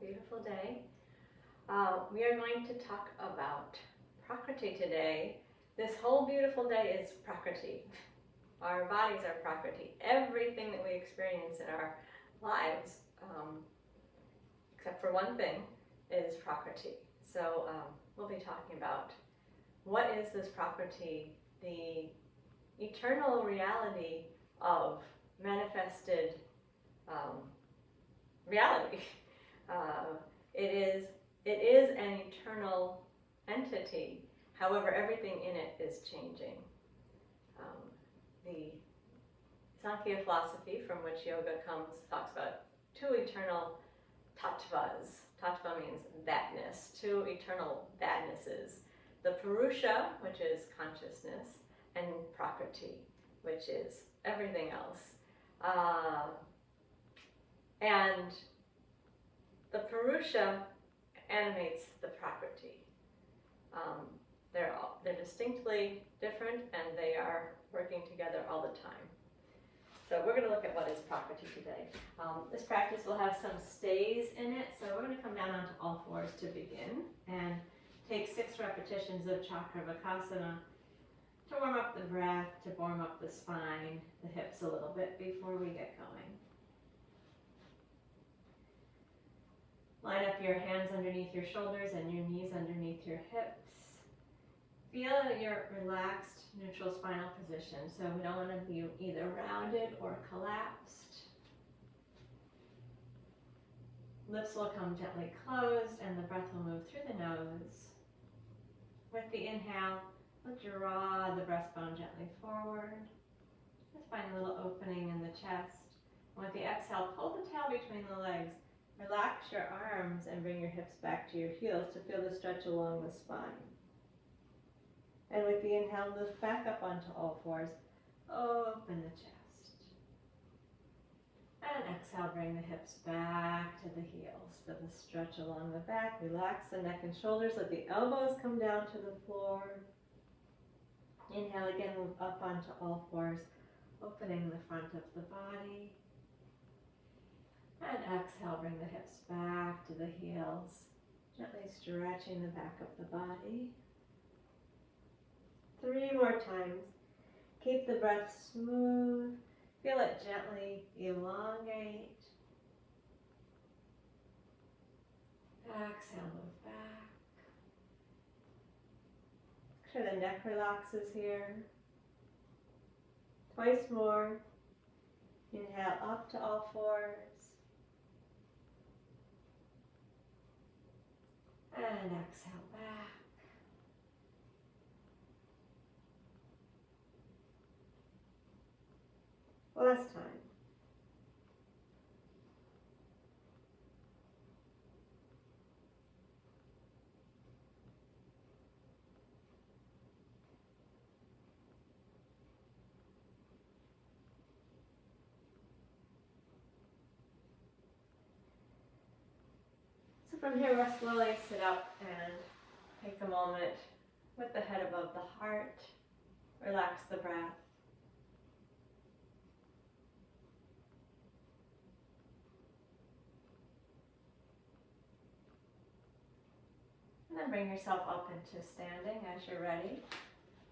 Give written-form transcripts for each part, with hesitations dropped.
beautiful day. We are going to talk about Prakriti today. This whole beautiful day is Prakriti. Our bodies are Prakriti. Everything that we experience in our lives, except for one thing, is Prakriti. So we'll be talking about what is this Prakriti, the eternal reality of manifested reality. It is an eternal entity. However, everything in it is changing. The Sankhya philosophy, from which yoga comes, talks about two eternal tattvas. Tattva means thatness, two eternal thatnesses. The Purusha, which is consciousness, and Prakriti, which is everything else. And the Purusha animates the Prakriti. They're distinctly different, and they are working together all the time. So we're going to look at what is Prakriti today. This practice will have some stays in it, so we're going to come down onto all fours to begin and take 6 repetitions of Chakravakasana to warm up the breath, to warm up the spine, the hips a little bit before we get going. Line up your hands underneath your shoulders and your knees underneath your hips. Feel your relaxed neutral spinal position, so we don't want to be either rounded or collapsed. Lips will come gently closed and the breath will move through the nose. With the inhale, we'll draw the breastbone gently forward. Just find a little opening in the chest. With the exhale, pull the tail between the legs. Relax your arms and bring your hips back to your heels to feel the stretch along the spine. And with the inhale, lift back up onto all fours. Open the chest. And exhale, bring the hips back to the heels. Feel the stretch along the back. Relax the neck and shoulders. Let the elbows come down to the floor. Inhale again, move up onto all fours, opening the front of the body. And exhale, bring the hips back to the heels, gently stretching the back of the body. 3 more times. Keep the breath smooth. Feel it gently elongate. Exhale, move back. Make sure the neck relaxes here. Twice more. Inhale up to all fours. And exhale back. Last time. So from here, we'll slowly sit up and take a moment with the head above the heart. Relax the breath. And then bring yourself up into standing as you're ready.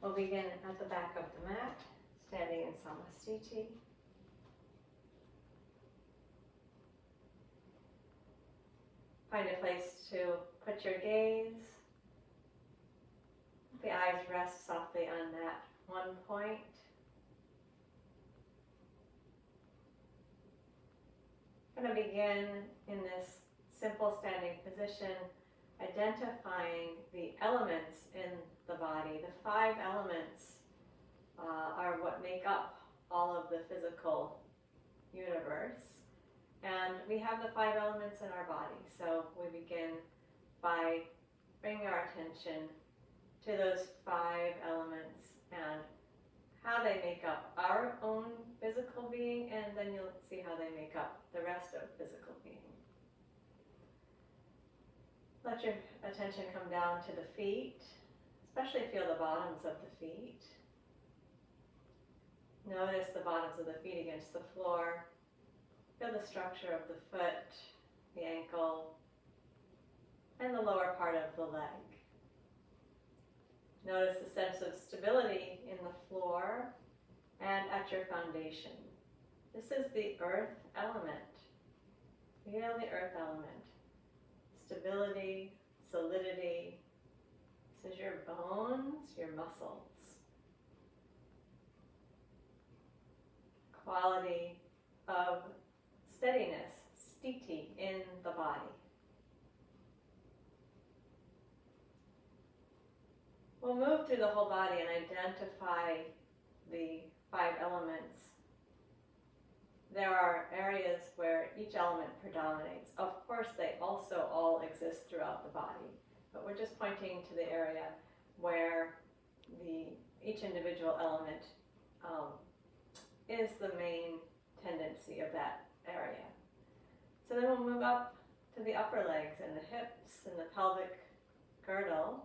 We'll begin at the back of the mat, standing in Samastiti. Find a place to put your gaze. The eyes rest softly on that one point. I'm going to begin in this simple standing position, identifying the elements in the body. The 5 elements are what make up all of the physical universe. And we have the 5 elements in our body. So we begin by bringing our attention to those 5 elements and how they make up our own physical being, and then you'll see how they make up the rest of physical being. Let your attention come down to the feet, especially feel the bottoms of the feet. Notice the bottoms of the feet against the floor. Feel the structure of the foot, the ankle, the lower part of the leg. Notice the sense of stability in the floor and at your foundation. This is the earth element. Feel the earth element. Stability, solidity. This is your bones, your muscles. Quality of steadiness, sthiti, in the body. We'll move through the whole body and identify the 5 elements. There are areas where each element predominates. Of course, they also all exist throughout the body, but we're just pointing to the area where each individual element is the main tendency of that area. So then we'll move up to the upper legs and the hips and the pelvic girdle.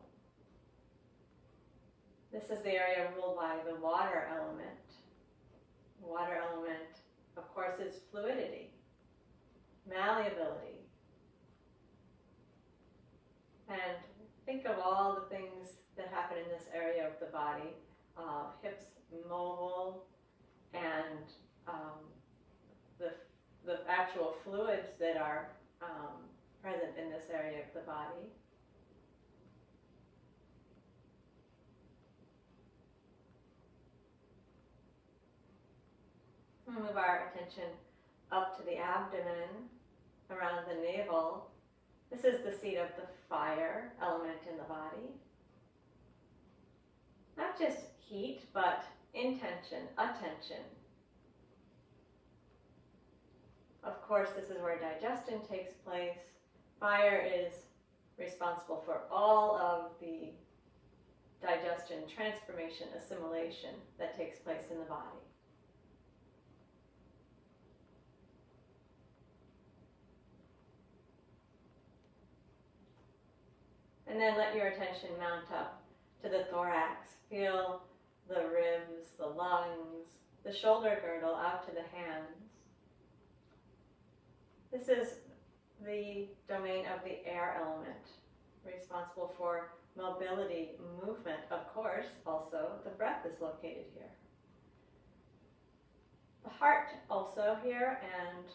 This is the area ruled by the water element. The water element, of course, is fluidity, malleability. And think of all the things that happen in this area of the body. Hips mobile, and the actual fluids that are present in this area of the body. We'll move our attention up to the abdomen, around the navel. This is the seat of the fire element in the body. Not just heat, but intention, attention. Of course, this is where digestion takes place. Fire is responsible for all of the digestion, transformation, assimilation that takes place in the body. And then let your attention mount up to the thorax. Feel the ribs, the lungs, the shoulder girdle out to the hands. This is the domain of the air element, responsible for mobility, movement. Of course, also, the breath is located here. The heart also here, and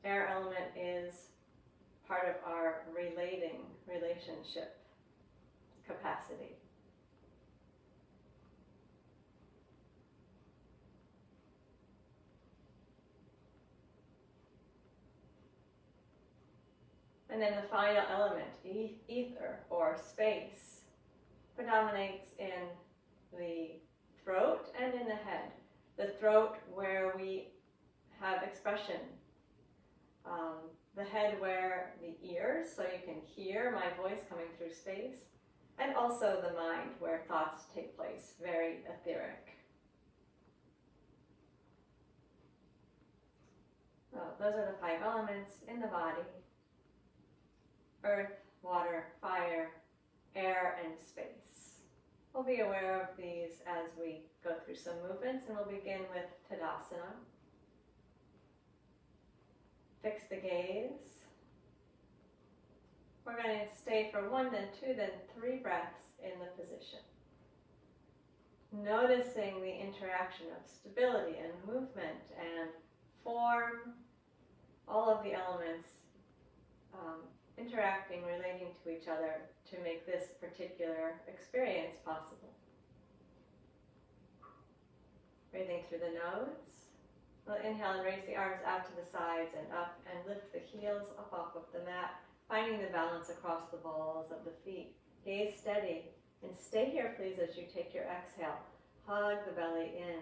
air element is part of our relationship capacity. And then the final element, ether or space, predominates in the throat and in the head. The throat where we have expression. The head where the ears, so you can hear my voice coming through space. And also the mind where thoughts take place, very etheric. So those are the 5 elements in the body. Earth, water, fire, air, and space. We'll be aware of these as we go through some movements, and we'll begin with Tadasana. Fix the gaze. We're going to stay for 1, then 2, then 3 breaths in the position. Noticing the interaction of stability and movement and form, all of the elements interacting, relating to each other to make this particular experience possible. Breathing through the nose. We'll inhale and raise the arms out to the sides and up, and lift the heels up off of the mat, finding the balance across the balls of the feet. Gaze steady, and stay here please as you take your exhale. Hug the belly in.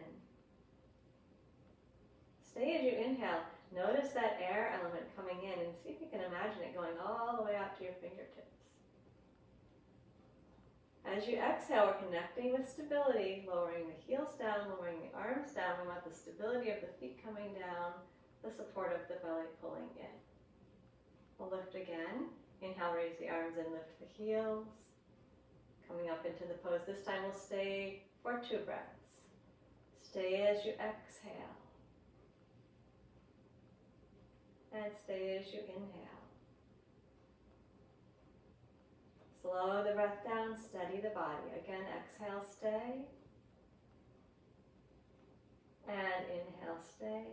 Stay as you inhale. Notice that air element coming in, and see if you can imagine it going all the way out to your fingertips. As you exhale, we're connecting with stability, lowering the heels down, lowering the arms down. We want the stability of the feet coming down, the support of the belly pulling in. We'll lift again. Inhale, raise the arms and lift the heels. Coming up into the pose. This time we'll stay for 2 breaths. Stay as you exhale. And stay as you inhale. Slow the breath down, steady the body. Again, exhale, stay. And inhale, stay.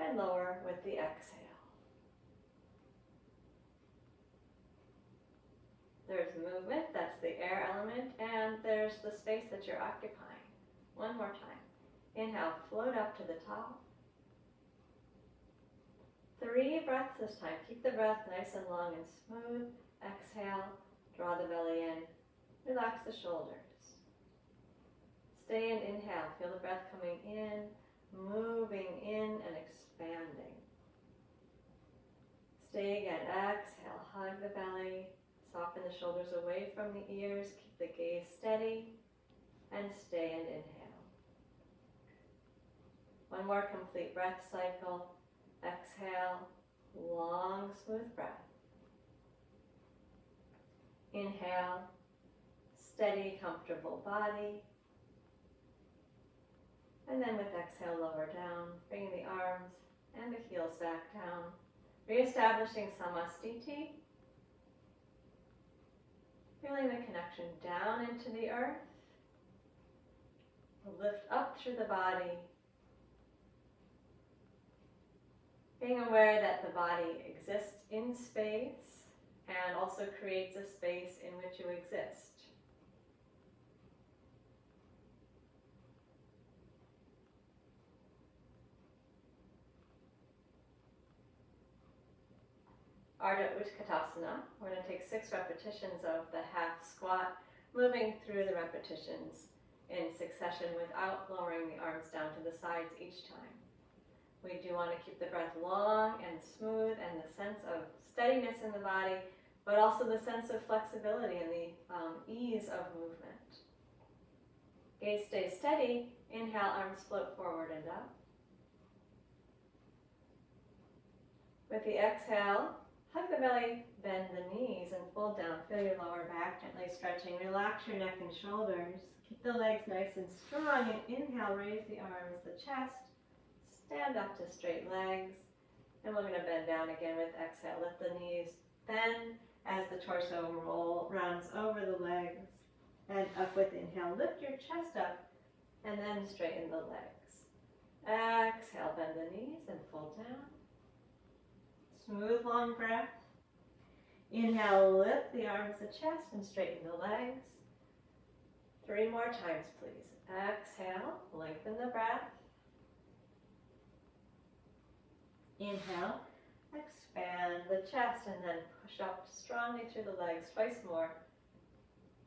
And lower with the exhale. There's movement, that's the air element, and there's the space that you're occupying. One more time. Inhale, float up to the top. 3 breaths this time. Keep the breath nice and long and smooth. Exhale, draw the belly in. Relax the shoulders. Stay and inhale. Feel the breath coming in, moving in and expanding. Stay again. Exhale, hug the belly. Soften the shoulders away from the ears. Keep the gaze steady. And stay and inhale. One more complete breath cycle. Exhale, long, smooth breath. Inhale, steady, comfortable body. And then with exhale, lower down, bringing the arms and the heels back down. Reestablishing Samastiti. Feeling the connection down into the earth. Lift up through the body. Being aware that the body exists in space and also creates a space in which you exist. Ardha Utkatasana. We're going to take 6 repetitions of the half squat, moving through the repetitions in succession without lowering the arms down to the sides each time. We do want to keep the breath long and smooth and the sense of steadiness in the body, but also the sense of flexibility and the ease of movement. Gaze stays steady. Inhale, arms float forward and up. With the exhale, hug the belly, bend the knees, and fold down. Feel your lower back gently stretching. Relax your neck and shoulders. Keep the legs nice and strong. And inhale, raise the arms, the chest. Stand up to straight legs. And we're going to bend down again with exhale. Lift the knees, bend as the torso rounds over the legs. And up with inhale, lift your chest up, and then straighten the legs. Exhale, bend the knees and fold down. Smooth, long breath. Inhale, lift the arms, the chest, and straighten the legs. 3 more times, please. Exhale, lengthen the breath. Inhale, expand the chest, and then push up strongly through the legs. Twice more.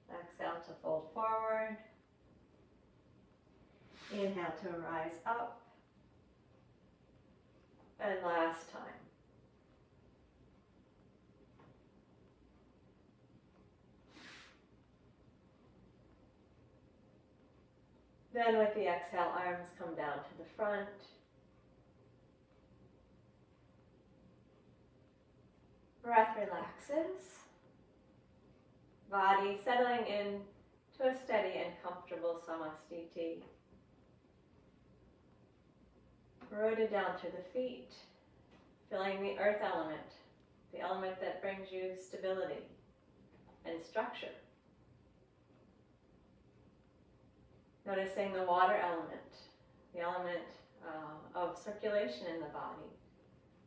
Exhale to fold forward. Inhale to rise up. And last time. Then with the exhale, arms come down to the front. Breath relaxes. Body settling in to a steady and comfortable Samastiti. Rooted down through the feet, feeling the earth element, the element that brings you stability and structure. Noticing the water element, the element of circulation in the body,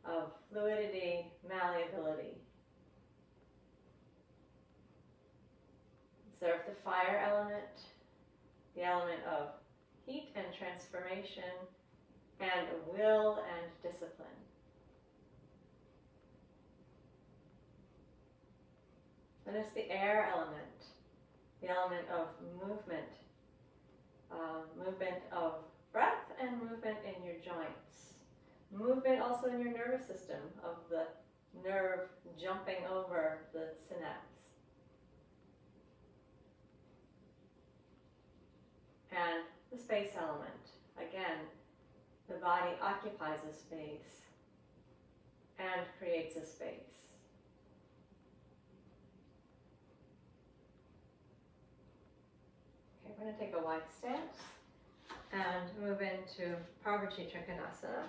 of fluidity, malleability. Observe the fire element, the element of heat and transformation, and will and discipline. Notice the air element, the element of movement, movement of breath and movement in your joints. Movement also in your nervous system, of the nerve jumping over the synapse. And the space element. Again, the body occupies a space and creates a space. Okay, we're going to take a wide stance and move into Parvati Trikonasana.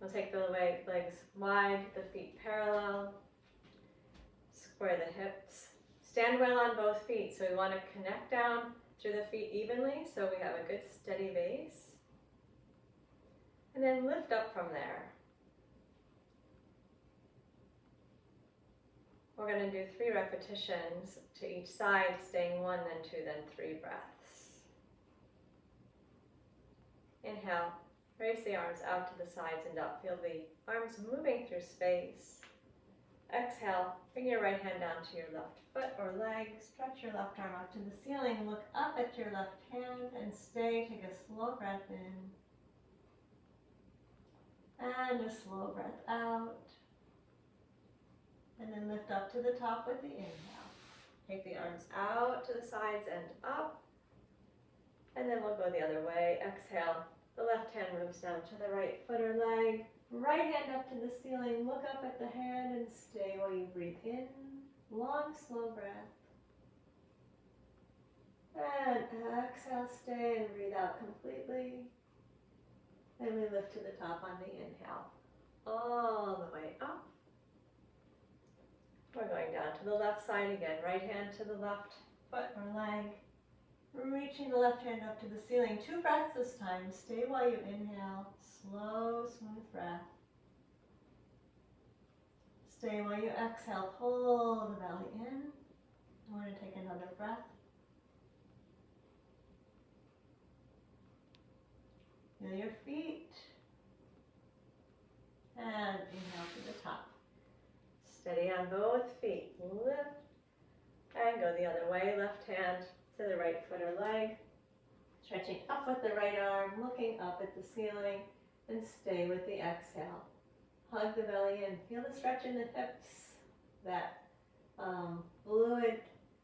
We'll take the legs wide, the feet parallel. Square the hips. Stand well on both feet, so we want to connect down through the feet evenly so we have a good steady base. And then lift up from there. We're going to do 3 repetitions to each side, staying 1, then 2, then 3 breaths. Inhale, raise the arms out to the sides and up. Feel the arms moving through space. Exhale, bring your right hand down to your left foot or leg. Stretch your left arm up to the ceiling. Look up at your left hand and stay. Take a slow breath in. And a slow breath out. And then lift up to the top with the inhale. Take the arms out to the sides and up. And then we'll go the other way. Exhale. The left hand moves down to the right foot or leg. Right hand up to the ceiling. Look up at the hand and stay while you breathe in. Long, slow breath. And exhale, stay and breathe out completely. And we lift to the top on the inhale. All the way up. We're going down to the left side again. Right hand to the left foot or leg. Reaching the left hand up to the ceiling. 2 breaths this time. Stay while you inhale. Slow, smooth breath. Stay while you exhale. Pull the belly in. We're going to take another breath. Feel your feet. And inhale to the top. Steady on both feet. Lift. And go the other way. Left hand to the right foot or leg. Stretching up with the right arm. Looking up at the ceiling. And stay with the exhale. Hug the belly in. Feel the stretch in the hips. That fluid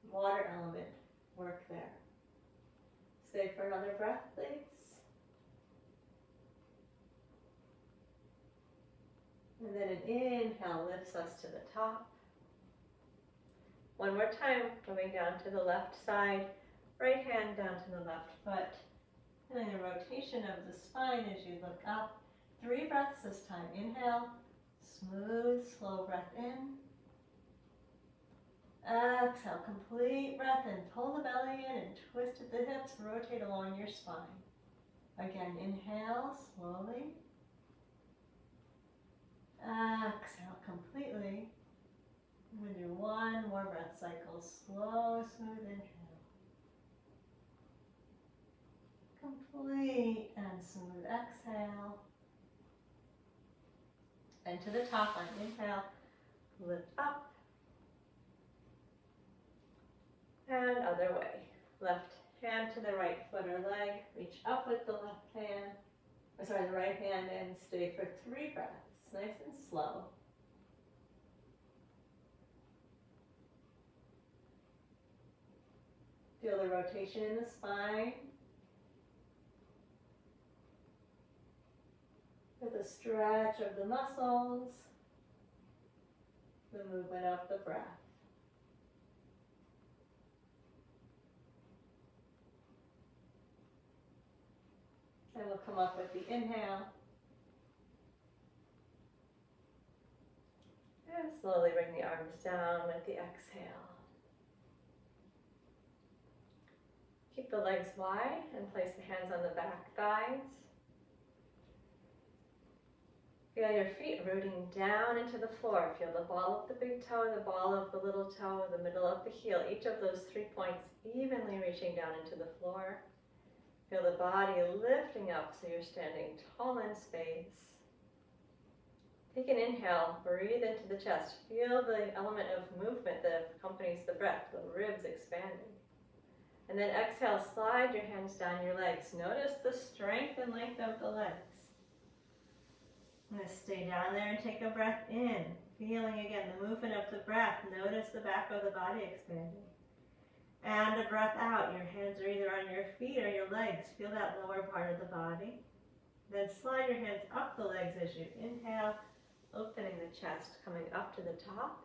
water element work there. Stay for another breath, please. And then an inhale lifts us to the top. One more time, coming down to the left side. Right hand down to the left foot. And then a rotation of the spine as you look up. 3 breaths this time. Inhale, smooth, slow breath in. Exhale, complete breath in. Pull the belly in and twist at the hips. Rotate along your spine. Again, inhale slowly. Exhale completely. I'm going to do 1 more breath cycle. Slow, smooth inhale. Complete and smooth exhale. And to the top on inhale, lift up. And other way. Left hand to the right foot or leg. Reach up with the left hand. The right hand and stay for 3 breaths. Nice and slow. Feel the rotation in the spine. With a stretch of the muscles. The movement of the breath. And we'll come up with the inhale. And slowly bring the arms down with the exhale. Keep the legs wide and place the hands on the back thighs. Feel your feet rooting down into the floor. Feel the ball of the big toe, the ball of the little toe, the middle of the heel. Each of those 3 points evenly reaching down into the floor. Feel the body lifting up so you're standing tall in space. Take an inhale, breathe into the chest. Feel the element of movement that accompanies the breath, the ribs expanding. And then exhale, slide your hands down your legs. Notice the strength and length of the legs. I'm going to stay down there and take a breath in. Feeling again the movement of the breath. Notice the back of the body expanding. And a breath out. Your hands are either on your feet or your legs. Feel that lower part of the body. Then slide your hands up the legs as you inhale, opening the chest, coming up to the top.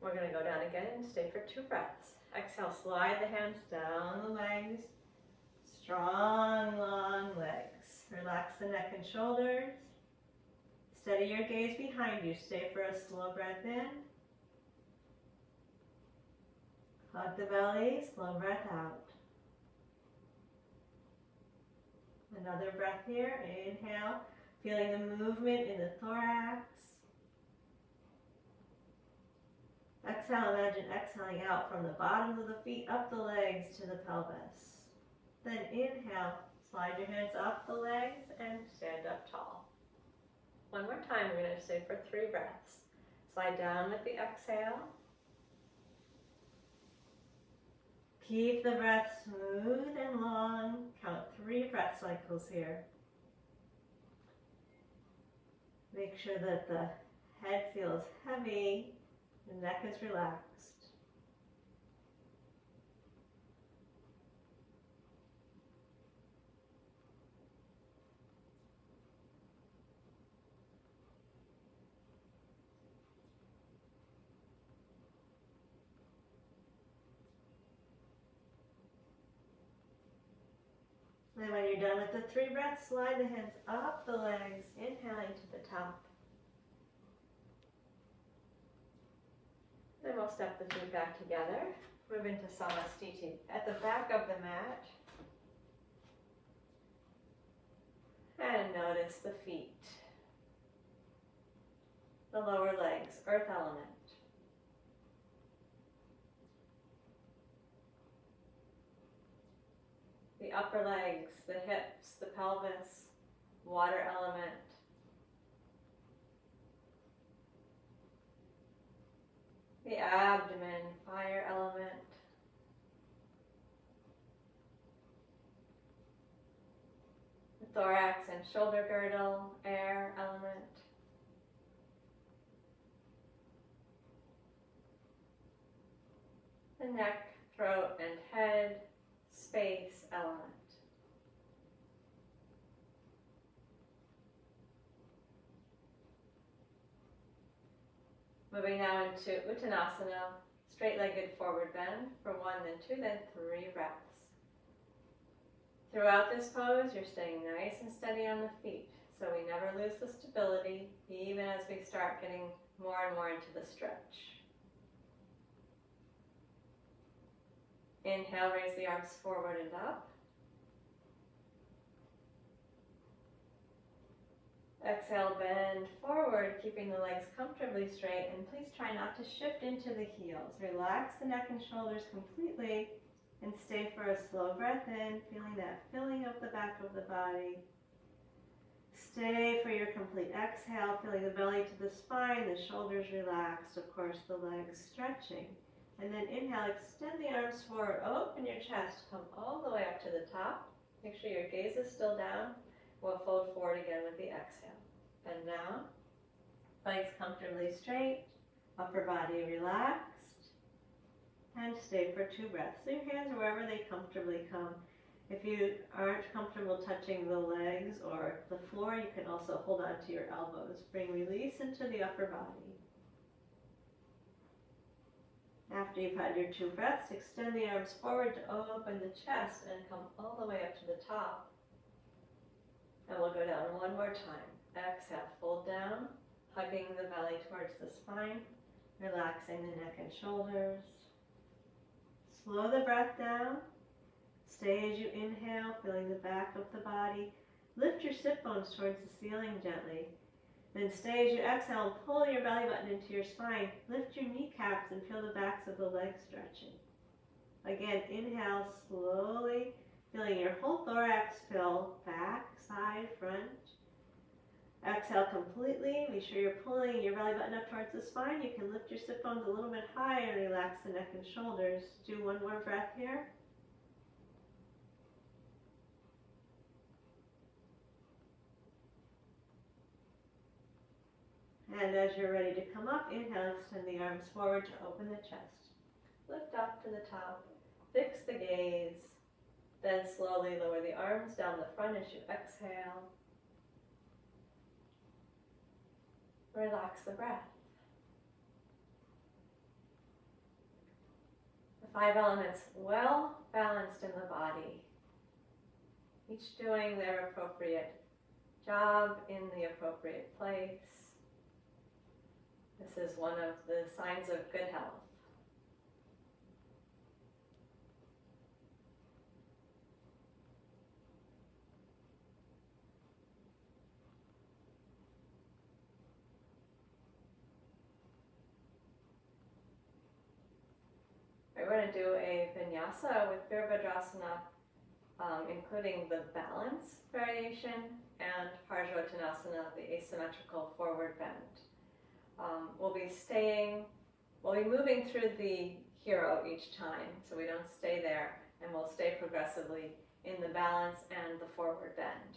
We're going to go down again and stay for 2 breaths. Exhale, slide the hands down the legs. Strong, long legs. Relax the neck and shoulders. Steady your gaze behind you. Stay for a slow breath in. Hug the belly, slow breath out. Another breath here. Inhale, feeling the movement in the thorax. Exhale, imagine exhaling out from the bottoms of the feet, up the legs to the pelvis. Then inhale, slide your hands up the legs and stand up tall. One more time, we're going to stay for 3 breaths. Slide down with the exhale. Keep the breath smooth and long. Count 3 breath cycles here. Make sure that the head feels heavy, the neck is relaxed. Then when you're done with the 3 breaths, slide the hands up the legs, inhaling to the top. Then we'll step the feet back together. Move into Samastiti at the back of the mat. And notice the feet. The lower legs, earth element. The upper legs, the hips, the pelvis, water element. The abdomen, fire element. The thorax and shoulder girdle, air element. The neck, throat, and head, space element. Moving now into Uttanasana, straight-legged forward bend for 1, then 2, then 3 breaths. Throughout this pose, you're staying nice and steady on the feet, so we never lose the stability, even as we start getting more and more into the stretch. Inhale, raise the arms forward and up. Exhale, bend forward, keeping the legs comfortably straight, and please try not to shift into the heels. Relax the neck and shoulders completely, and stay for a slow breath in, feeling that filling of the back of the body. Stay for your complete exhale, feeling the belly to the spine, the shoulders relaxed, of course the legs stretching. And then inhale, extend the arms forward, open your chest, come all the way up to the top. Make sure your gaze is still down. We'll fold forward again with the exhale. Bend down, legs comfortably straight, upper body relaxed, and stay for 2 breaths. So your hands are wherever they comfortably come. If you aren't comfortable touching the legs or the floor, you can also hold on to your elbows. Bring release into the upper body. After you've had your 2 breaths, extend the arms forward to open the chest and come all the way up to the top. And we'll go down one more time. Exhale, fold down, hugging the belly towards the spine, relaxing the neck and shoulders. Slow the breath down. Stay as you inhale, feeling the back of the body. Lift your sit bones towards the ceiling gently. Then stay as you exhale and pull your belly button into your spine. Lift your kneecaps and feel the backs of the legs stretching. Again, inhale slowly, feeling your whole thorax fill, back, side, front. Exhale completely. Make sure you're pulling your belly button up towards the spine. You can lift your sit bones a little bit higher and relax the neck and shoulders. Do one more breath here. And as you're ready to come up, inhale, extend the arms forward to open the chest. Lift up to the top, fix the gaze, then slowly lower the arms down the front as you exhale. Relax the breath. The 5 elements well balanced in the body, each doing their appropriate job in the appropriate place. This is one of the signs of good health. We're going to do a vinyasa with Virabhadrasana, including the balance variation and Parsvottanasana, the asymmetrical forward bend. We'll be moving through the hero each time, so we don't stay there, and we'll stay progressively in the balance and the forward bend.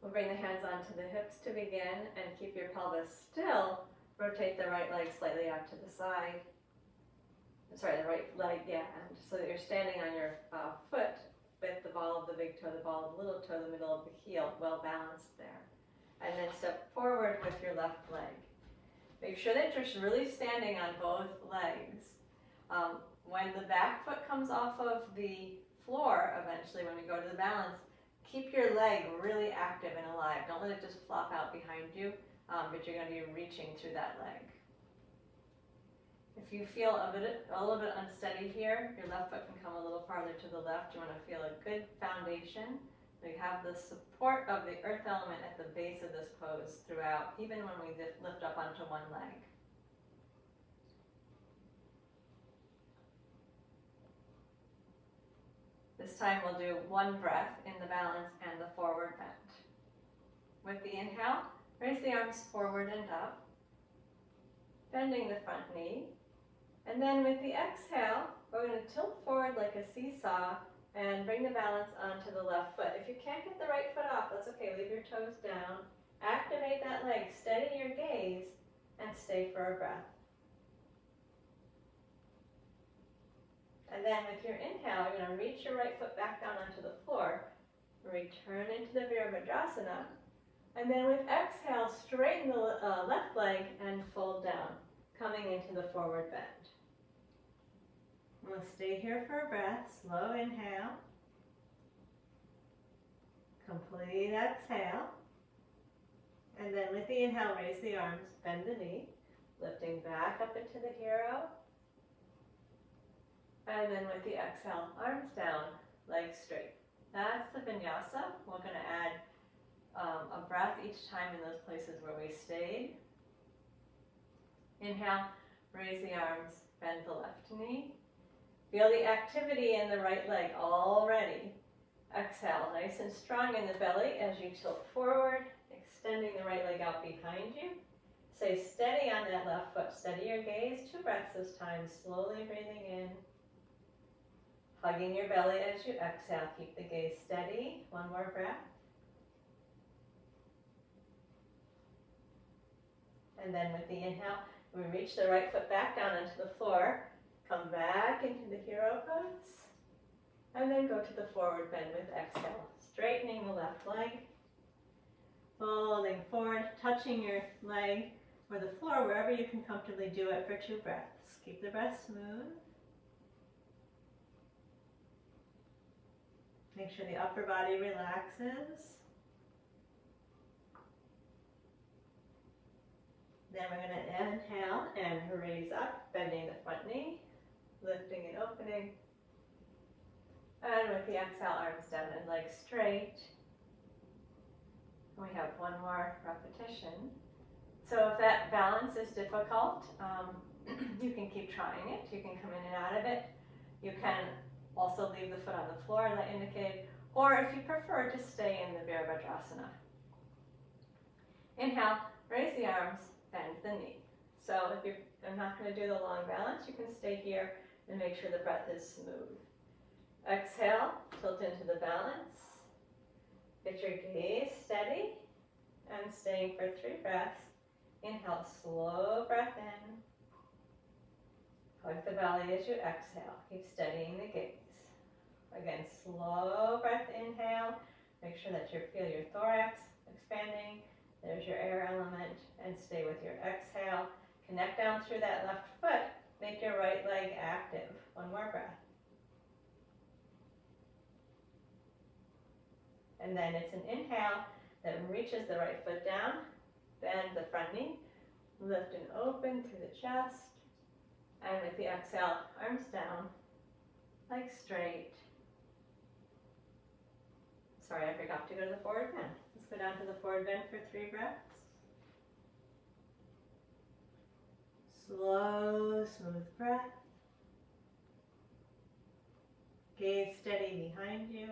We'll bring the hands onto the hips to begin and keep your pelvis still. Rotate the right leg slightly out to the side. Sorry, the right leg, and so that you're standing on your foot with the ball of the big toe, the ball of the little toe, the middle of the heel, well balanced there. And then step forward with your left leg. Make sure that you're really standing on both legs. When the back foot comes off of the floor, eventually when we go to the balance, keep your leg really active and alive. Don't let it just flop out behind you, but you're going to be reaching through that leg. If you feel a little bit unsteady here, your left foot can come a little farther to the left. You want to feel a good foundation. We have the support of the earth element at the base of this pose throughout, even when we lift up onto one leg. This time we'll do one breath in the balance and the forward bend. With the inhale, raise the arms forward and up, bending the front knee. And then with the exhale, we're going to tilt forward like a seesaw and bring the balance onto the left foot. If you can't get the right foot off, that's okay. Leave your toes down. Activate that leg, steady your gaze, and stay for a breath. And then with your inhale, you're going to reach your right foot back down onto the floor. Return into the Virabhadrasana. And then with exhale, straighten the left leg and fold down, coming into the forward bend. We'll stay here for a breath. Slow inhale. Complete exhale. And then with the inhale, raise the arms, bend the knee, lifting back up into the hero. And then with the exhale, arms down, legs straight. That's the vinyasa. We're going to add a breath each time in those places where we stayed. Inhale, raise the arms, bend the left knee. Feel the activity in the right leg already. Exhale, nice and strong in the belly as you tilt forward, extending the right leg out behind you. Stay steady on that left foot. Steady your gaze. 2 breaths this time. Slowly breathing in. Hugging your belly as you exhale. Keep the gaze steady. 1 more breath. And then with the inhale, we reach the right foot back down into the floor. Come back into the hero pose. And then go to the forward bend with exhale. Straightening the left leg. Folding forward, touching your leg or the floor, wherever you can comfortably do it for 2 breaths. Keep the breath smooth. Make sure the upper body relaxes. Then we're going to inhale and raise up, bending the front knee, lifting and opening. And with the exhale, arms down and legs straight. We have 1 more repetition. So if that balance is difficult, you can keep trying it. You can come in and out of it. You can also leave the foot on the floor, as I indicated, or if you prefer, just stay in the Virabhadrasana. Inhale, raise the arms, bend the knee. So if you're not going to do the long balance, you can stay here and make sure the breath is smooth. Exhale, tilt into the balance. Get your gaze steady and staying for 3 breaths. Inhale, slow breath in. Hug the belly as you exhale. Keep steadying the gaze. Again, slow breath inhale. Make sure that you feel your thorax expanding. There's your air element. And stay with your exhale. Connect down through that left foot. Make your right leg active. 1 more breath. And then it's an inhale that reaches the right foot down, bend the front knee, lift and open through the chest. And with the exhale, arms down, legs straight. Sorry, I forgot to go to the forward bend. Let's go down to the forward bend for 3 breaths. Slow, smooth breath. Gaze steady behind you.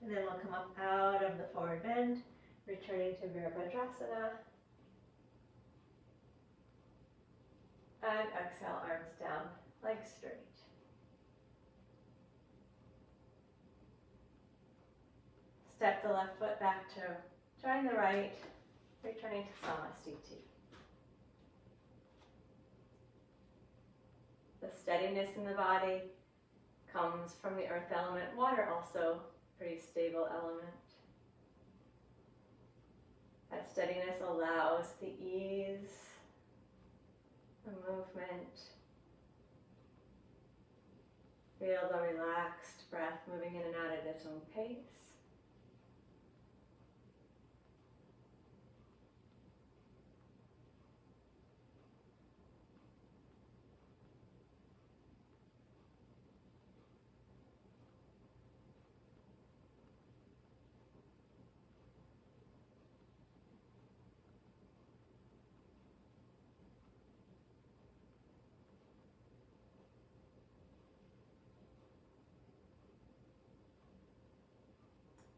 And then we'll come up out of the forward bend, returning to Virabhadrasana. And exhale, arms down, legs straight. Step the left foot back to join the right, returning to Samasthiti. The steadiness in the body comes from the earth element. Water also pretty stable element. That steadiness allows the ease, the movement. Feel the relaxed breath moving in and out at its own pace.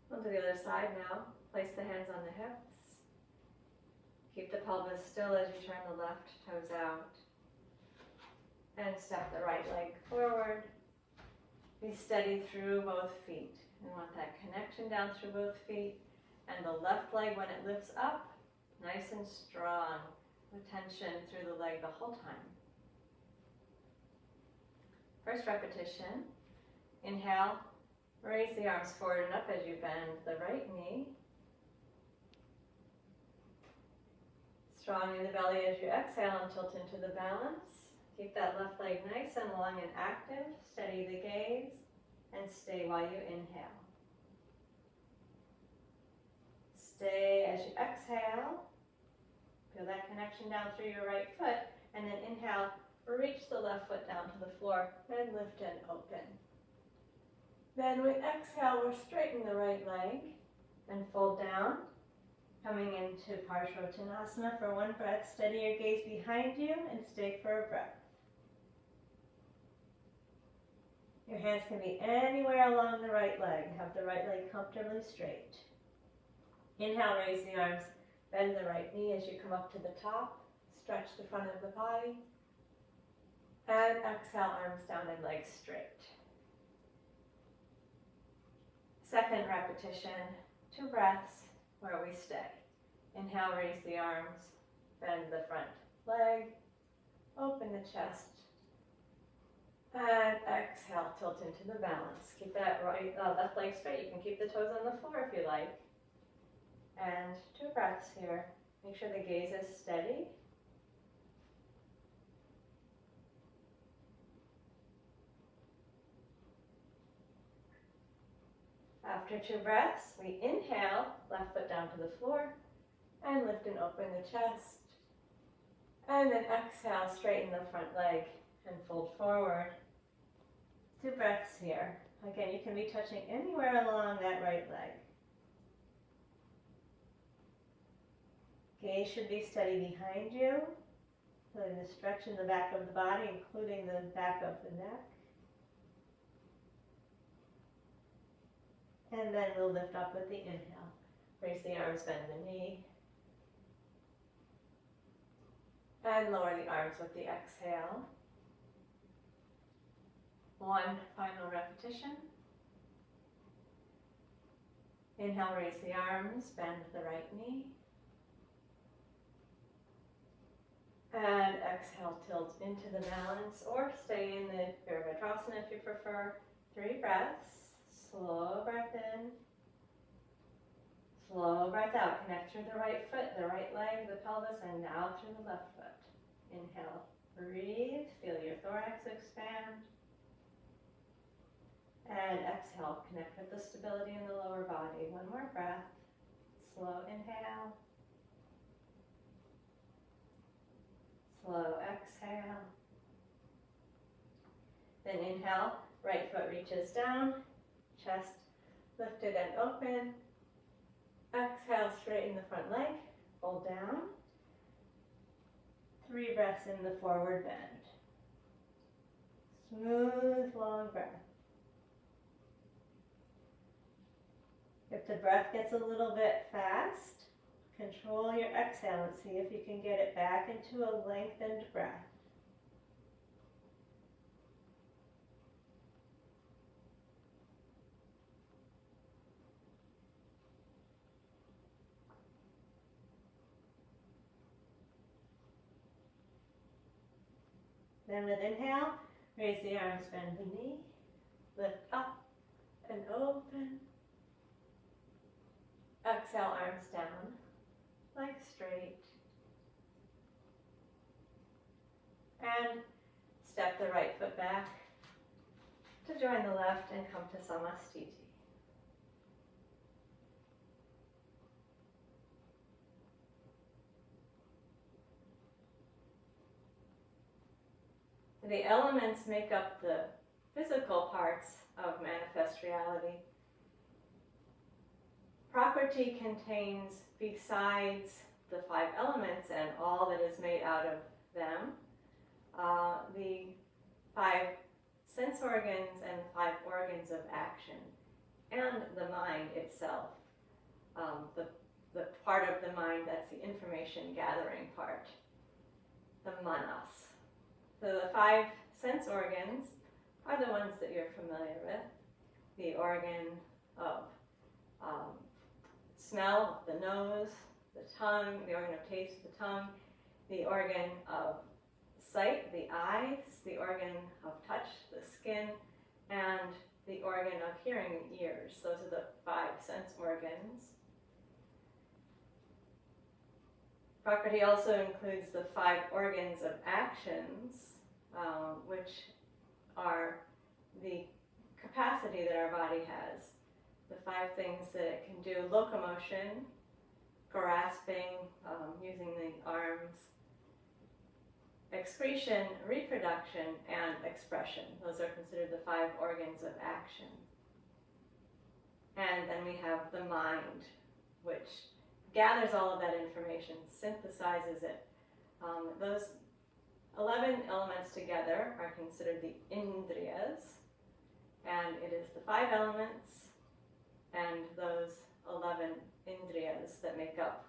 We'll do the other side now. Place the hands on the hips. Keep the pelvis still as you turn the left toes out. And step the right leg forward. Be steady through both feet. We want that connection down through both feet. And the left leg, when it lifts up, nice and strong, with tension through the leg the whole time. First repetition. Inhale. Raise the arms forward and up as you bend the right knee. Strong in the belly as you exhale and tilt into the balance. Keep that left leg nice and long and active. Steady the gaze and stay while you inhale. Stay as you exhale. Feel that connection down through your right foot. And then inhale, reach the left foot down to the floor and lift and open. Then with exhale, we'll straighten the right leg and fold down. Coming into Parshvottanasana for 1 breath. Steady your gaze behind you and stay for a breath. Your hands can be anywhere along the right leg. Have the right leg comfortably straight. Inhale, raise the arms. Bend the right knee as you come up to the top. Stretch the front of the body. And exhale, arms down and legs straight. Second repetition, 2 breaths where we stay. Inhale, raise the arms, bend the front leg, open the chest, and exhale, tilt into the balance. Keep that left leg straight. You can keep the toes on the floor if you like. And 2 breaths here. Make sure the gaze is steady. After 2 breaths, we inhale, left foot down to the floor, and lift and open the chest. And then exhale, straighten the front leg and fold forward. 2 breaths here. Again, you can be touching anywhere along that right leg. Gaze should be steady behind you. Feeling the stretch in the back of the body, including the back of the neck. And then we'll lift up with the inhale. Raise the arms, bend the knee. And lower the arms with the exhale. 1 final repetition. Inhale, raise the arms, bend the right knee. And exhale, tilt into the balance or stay in the Virabhadrasana if you prefer. 3 breaths. Slow breath in. Slow breath out. Connect through the right foot, the right leg, the pelvis, and now through the left foot. Inhale. Breathe. Feel your thorax expand. And exhale. Connect with the stability in the lower body. One more breath. Slow inhale. Slow exhale. Then inhale. Right foot reaches down. Chest lifted and open. Exhale, straighten the front leg. Fold down. 3 breaths in the forward bend. Smooth, long breath. If the breath gets a little bit fast, control your exhale and see if you can get it back into a lengthened breath. Then with inhale, raise the arms, bend the knee, lift up and open. Exhale, arms down, legs straight. And step the right foot back to join the left and come to Samastiti. The elements make up the physical parts of manifest reality. Prakriti contains, besides the 5 elements and all that is made out of them, the 5 sense organs and 5 organs of action, and the mind itself, the part of the mind that's the information gathering part, the manas. So the 5 sense organs are the ones that you're familiar with. The organ of smell, the nose, the tongue, the organ of taste, the tongue, the organ of sight, the eyes, the organ of touch, the skin, and the organ of hearing, the ears. Those are the 5 sense organs. Prakriti also includes the 5 organs of actions, which are the capacity that our body has. The 5 things that it can do: locomotion, grasping, using the arms, excretion, reproduction, and expression. Those are considered the 5 organs of action. And then we have the mind, which gathers all of that information, synthesizes it. Those 11 elements together are considered the Indriyas, and it is the 5 elements and those 11 Indriyas that make up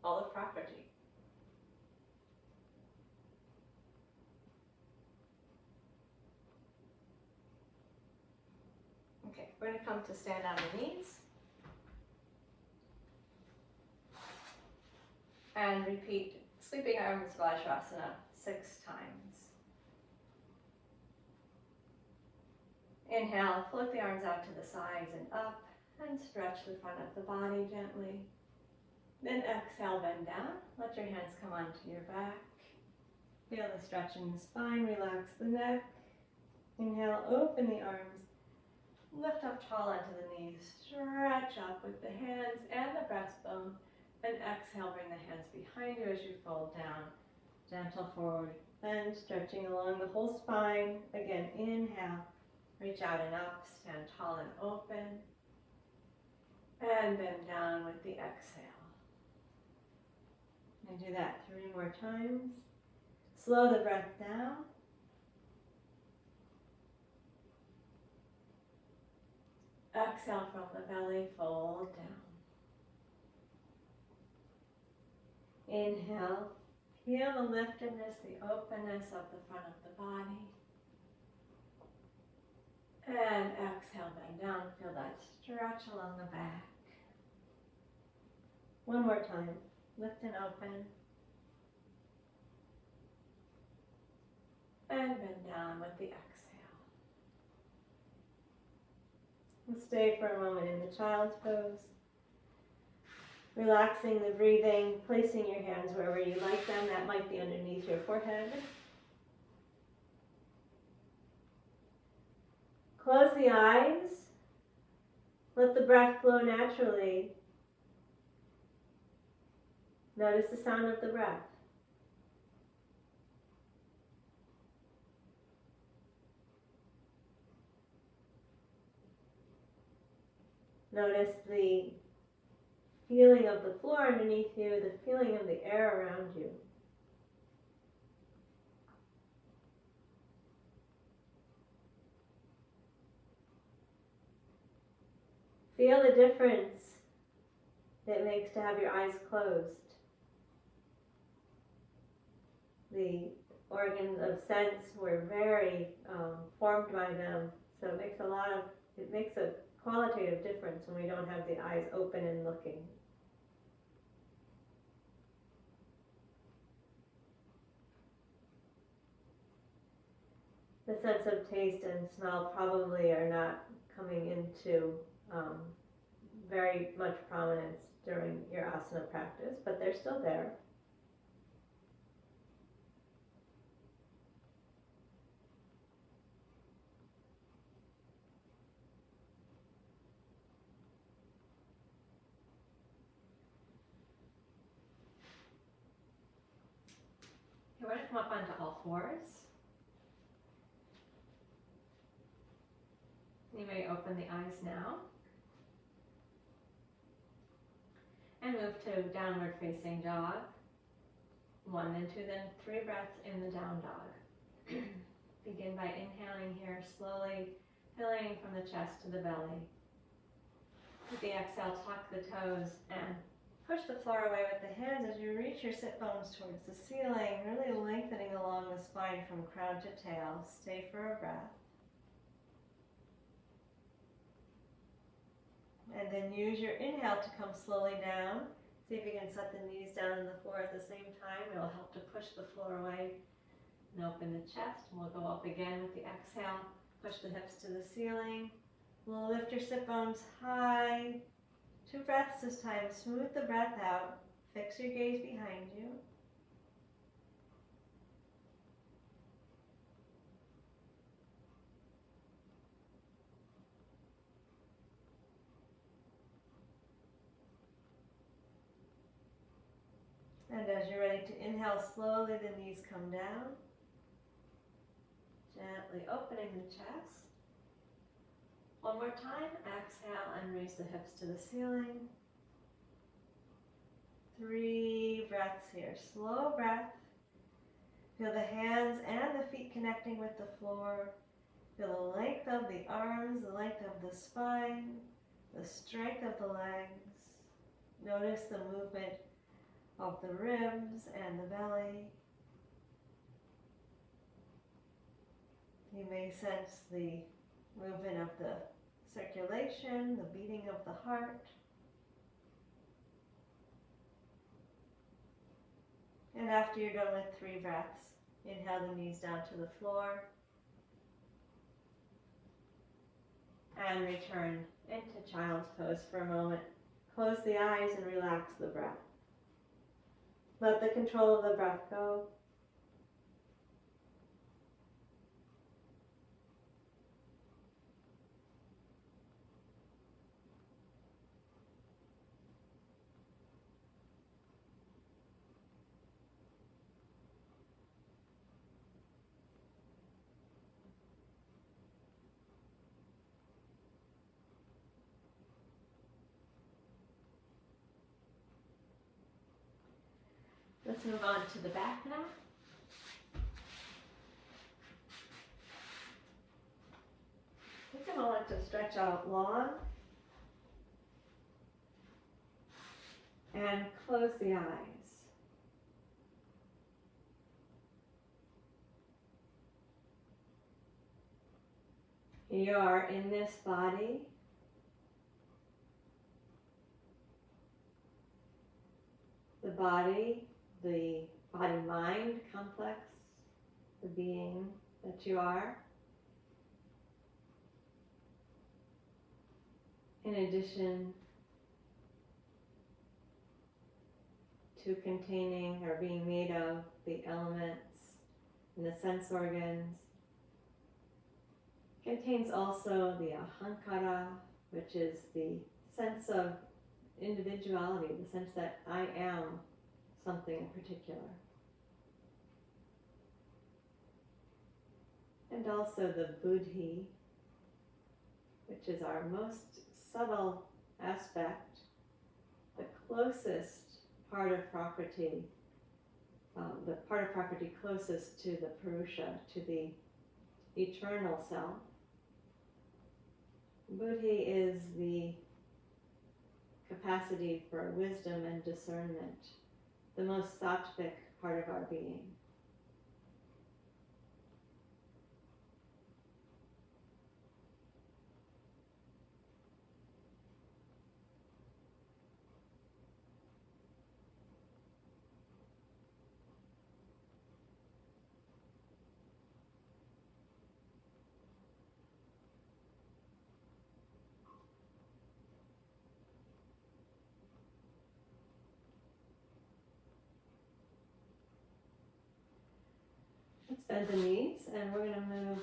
all of Prakriti. Okay, we're going to come to stand on the knees and repeat Sleeping Arms Vajrasana 6 times. Inhale, float the arms out to the sides and up, and stretch the front of the body gently. Then exhale, bend down. Let your hands come onto your back. Feel the stretch in the spine, relax the neck. Inhale, open the arms. Lift up tall onto the knees. Stretch up with the hands and the breastbone. And exhale, bring the hands behind you as you fold down. Gentle forward bend, stretching along the whole spine. Again, inhale. Reach out and up, stand tall and open. And bend down with the exhale. And do that 3 more times. Slow the breath down. Exhale from the belly, fold down. Inhale, feel the liftedness, the openness of the front of the body. And exhale, bend down, feel that stretch along the back. One more time, lift and open. And bend down with the exhale. And stay for a moment in the child's pose. Relaxing the breathing, placing your hands wherever you like them. That might be underneath your forehead. Close the eyes. Let the breath flow naturally. Notice the sound of the breath. Notice the feeling of the floor underneath you, the feeling of the air around you. Feel the difference it makes to have your eyes closed. The organs of sense were very formed by them, so it makes a qualitative difference when we don't have the eyes open and looking. The sense of taste and smell probably are not coming into very much prominence during your asana practice, but they're still there. You're going to come up onto all fours. You may open the eyes now. And move to downward facing dog. 1, then 2, then 3 breaths in the down dog. Begin by inhaling here slowly, filling from the chest to the belly. With the exhale, tuck the toes and push the floor away with the hands as you reach your sit bones towards the ceiling, really lengthening along the spine from crown to tail. Stay for a breath. And then use your inhale to come slowly down. See if you can set the knees down on the floor at the same time. It'll help to push the floor away and open the chest. And we'll go up again with the exhale. Push the hips to the ceiling. We'll lift your sit bones high. 2 breaths this time. Smooth the breath out. Fix your gaze behind you. And as you're ready to inhale slowly, the knees come down. Gently opening the chest. One more time, exhale and raise the hips to the ceiling. 3 breaths here, slow breath. Feel the hands and the feet connecting with the floor. Feel the length of the arms, the length of the spine, the strength of the legs. Notice the movement of the ribs and the belly. You may sense the movement of the circulation, the beating of the heart. And after you're done with 3 breaths, inhale the knees down to the floor. And return into child's pose for a moment. Close the eyes and relax the breath. Let the control of the breath go. Let's move on to the back now. Take a moment to stretch out long and close the eyes. You are in this body. The body-mind complex, the being that you are. in addition to containing or being made of the elements and the sense organs, contains also the ahankara, which is the sense of individuality, the sense that I am something in particular. And also the buddhi, which is our most subtle aspect, the closest part of Prakriti, the part of Prakriti closest to the Purusha, to the eternal self. Buddhi is the capacity for wisdom and discernment, the most sattvic part of our being. Let's bend the knees, and we're going to move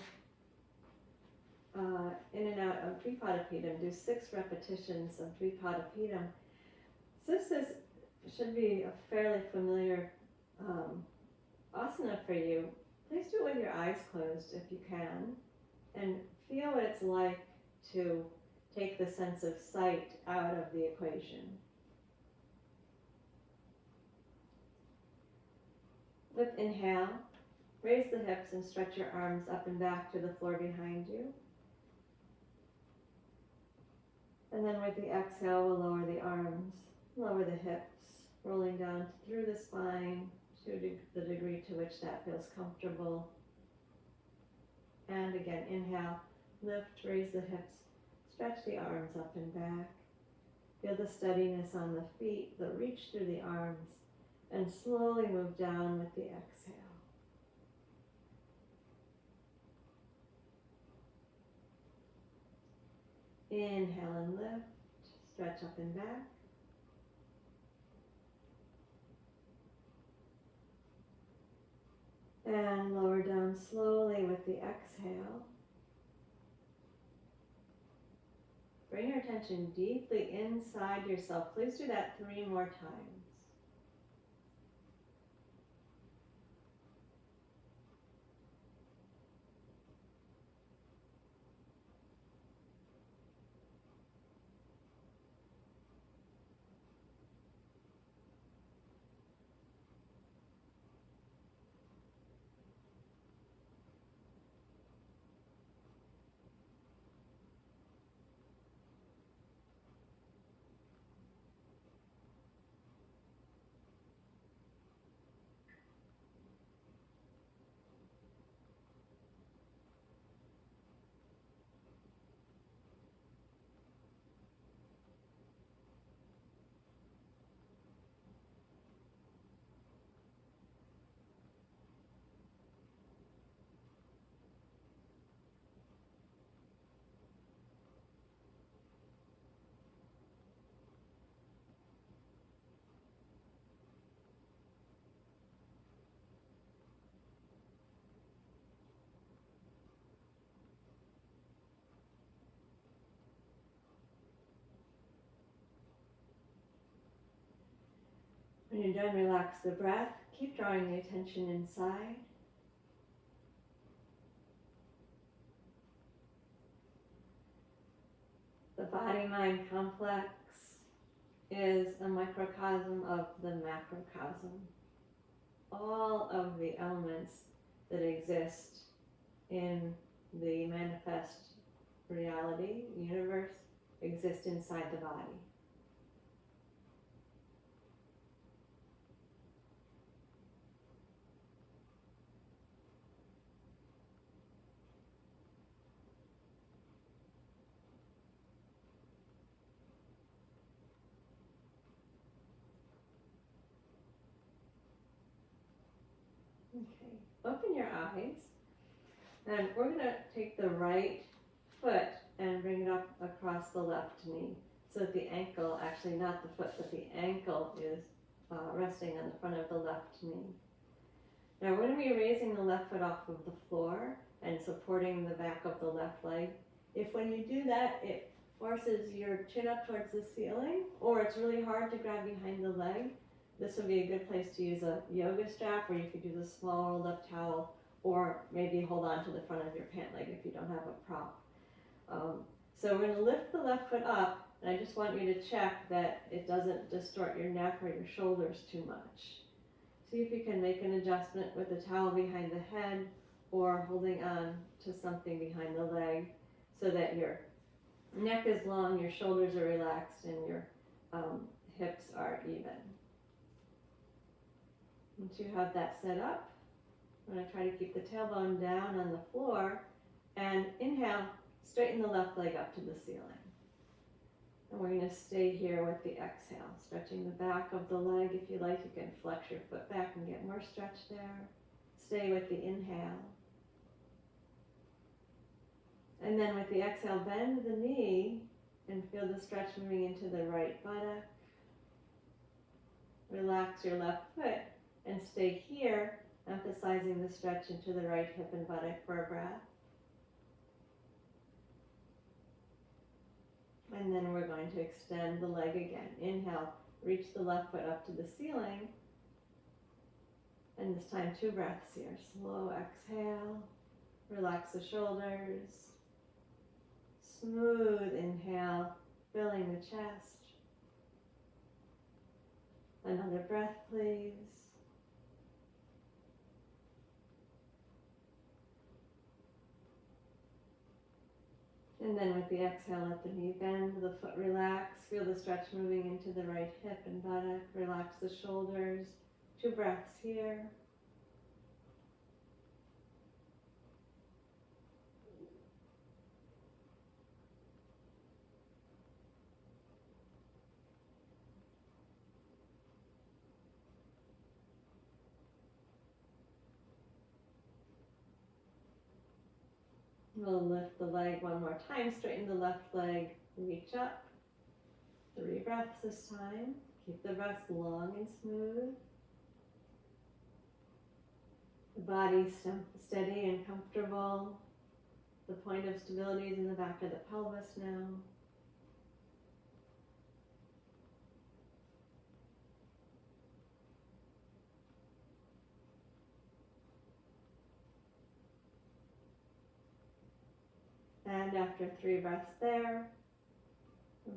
in and out of Dvipadapidam, do 6 repetitions of Dvipadapidam. This should be a fairly familiar asana for you. Please do it with your eyes closed if you can, and feel what it's like to take the sense of sight out of the equation. With inhale, raise the hips and stretch your arms up and back to the floor behind you. And then with the exhale, we'll lower the arms, lower the hips, rolling down through the spine to the degree to which that feels comfortable. And again, inhale, lift, raise the hips, stretch the arms up and back. Feel the steadiness on the feet, the reach through the arms, and slowly move down with the exhale. Inhale and lift, stretch up and back. And lower down slowly with the exhale. Bring your attention deeply inside yourself. Please do that 3 more times. When you're done, relax the breath. Keep drawing the attention inside. The body-mind complex is a microcosm of the macrocosm. All of the elements that exist in the manifest reality, universe, exist inside the body. Okay, open your eyes, and we're going to take the right foot and bring it up across the left knee. So that the ankle, actually not the foot, but the ankle is resting on the front of the left knee. Now we're going to be raising the left foot off of the floor and supporting the back of the left leg. If when you do that, it forces your chin up towards the ceiling, or it's really hard to grab behind the leg, this would be a good place to use a yoga strap, or you could use a small rolled up towel, or maybe hold on to the front of your pant leg if you don't have a prop. So we're going to lift the left foot up, and I just want you to check that it doesn't distort your neck or your shoulders too much. See if you can make an adjustment with a towel behind the head or holding on to something behind the leg so that your neck is long, your shoulders are relaxed, and your hips are even. Once you have that set up, I'm going to try to keep the tailbone down on the floor, and inhale, straighten the left leg up to the ceiling. And we're going to stay here with the exhale, stretching the back of the leg. If you like, you can flex your foot back and get more stretch there. Stay with the inhale. And then with the exhale, bend the knee and feel the stretch moving into the right buttock. Relax your left foot and stay here, emphasizing the stretch into the right hip and buttock for a breath. And then we're going to extend the leg again. Inhale, reach the left foot up to the ceiling. And this time 2 breaths here. Slow exhale, relax the shoulders. Smooth inhale, filling the chest. Another breath, please. And then with the exhale, let the knee bend, the foot relax. Feel the stretch moving into the right hip and buttock. Relax the shoulders. 2 breaths here. We'll lift the leg one more time, straighten the left leg, reach up. 3 breaths this time. Keep the breaths long and smooth. The body steady and comfortable. The point of stability is in the back of the pelvis now. And after 3 breaths there,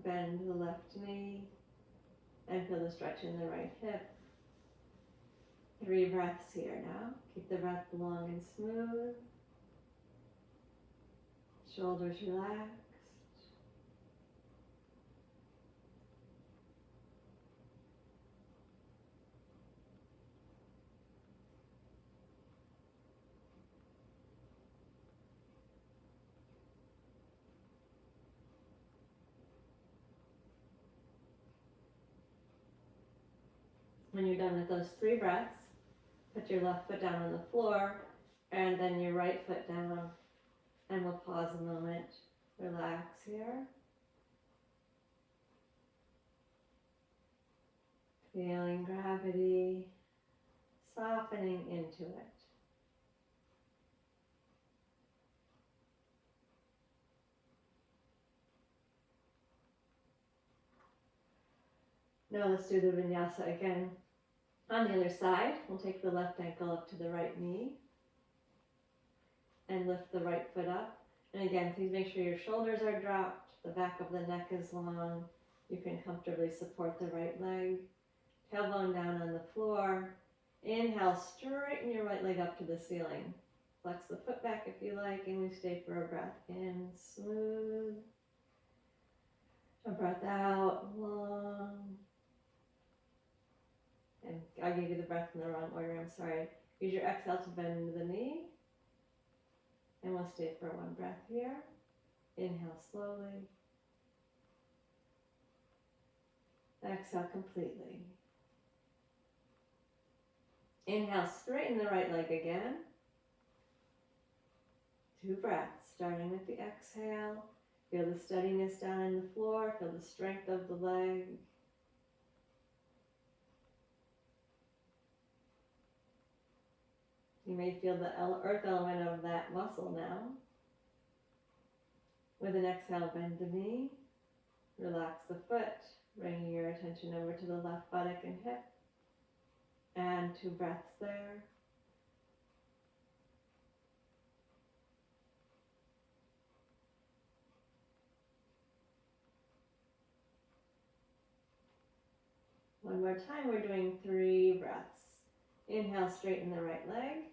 bend the left knee and feel the stretch in the right hip. 3 breaths here now. Keep the breath long and smooth. Shoulders relaxed. When you're done with those 3 breaths, put your left foot down on the floor and then your right foot down, and we'll pause a moment. Relax here. Feeling gravity, softening into it. Now let's do the vinyasa again. On the other side, we'll take the left ankle up to the right knee and lift the right foot up. And again, please make sure your shoulders are dropped, the back of the neck is long. You can comfortably support the right leg. Tailbone down on the floor. Inhale, straighten your right leg up to the ceiling. Flex the foot back if you like, and we stay for a breath in, smooth. A breath out, long. And I gave you the breath in the wrong order, I'm sorry. Use your exhale to bend the knee. And we'll stay for 1 breath here. Inhale slowly. Exhale completely. Inhale, straighten the right leg again. 2 breaths, starting with the exhale. Feel the steadiness down in the floor, feel the strength of the leg. You may feel the earth element of that muscle now. With an exhale, bend the knee, relax the foot, bringing your attention over to the left buttock and hip, and 2 breaths there. One more time, we're doing 3 breaths. Inhale, straighten the right leg.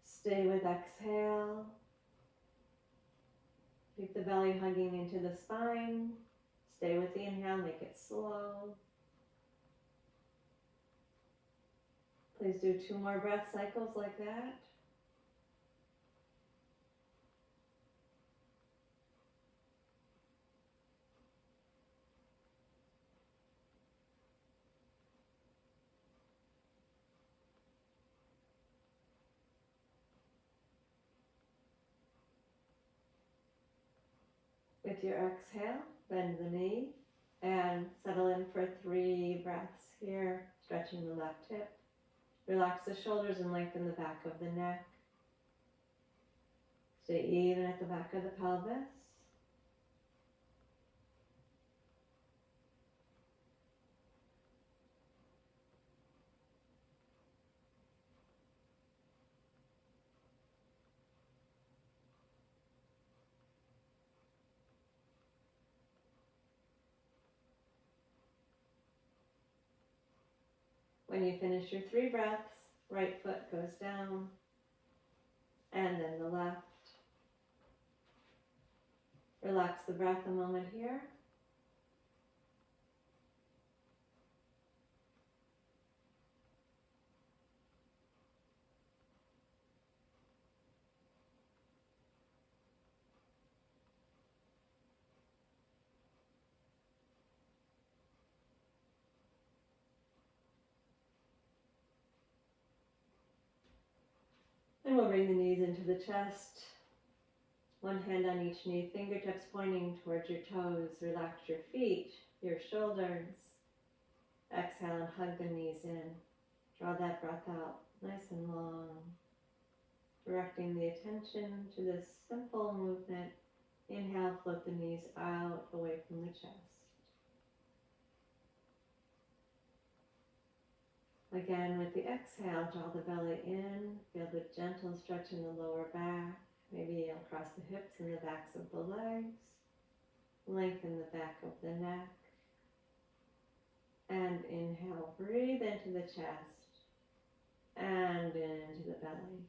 Stay with exhale. Keep the belly hugging into the spine. Stay with the inhale, make it slow. Please do 2 more breath cycles like that. With your exhale, bend the knee and settle in for 3 breaths here, stretching the left hip. Relax the shoulders and lengthen the back of the neck. Stay even at the back of the pelvis. When you finish your 3 breaths, right foot goes down, and then the left. Relax the breath a moment here. And we'll bring the knees into the chest. One hand on each knee, fingertips pointing towards your toes. Relax your feet, your shoulders. Exhale and hug the knees in. Draw that breath out nice and long. Directing the attention to this simple movement. Inhale, float the knees out away from the chest. Again, with the exhale, draw the belly in. Feel the gentle stretch in the lower back. Maybe across the hips and the backs of the legs. Lengthen the back of the neck. And inhale, breathe into the chest. And into the belly.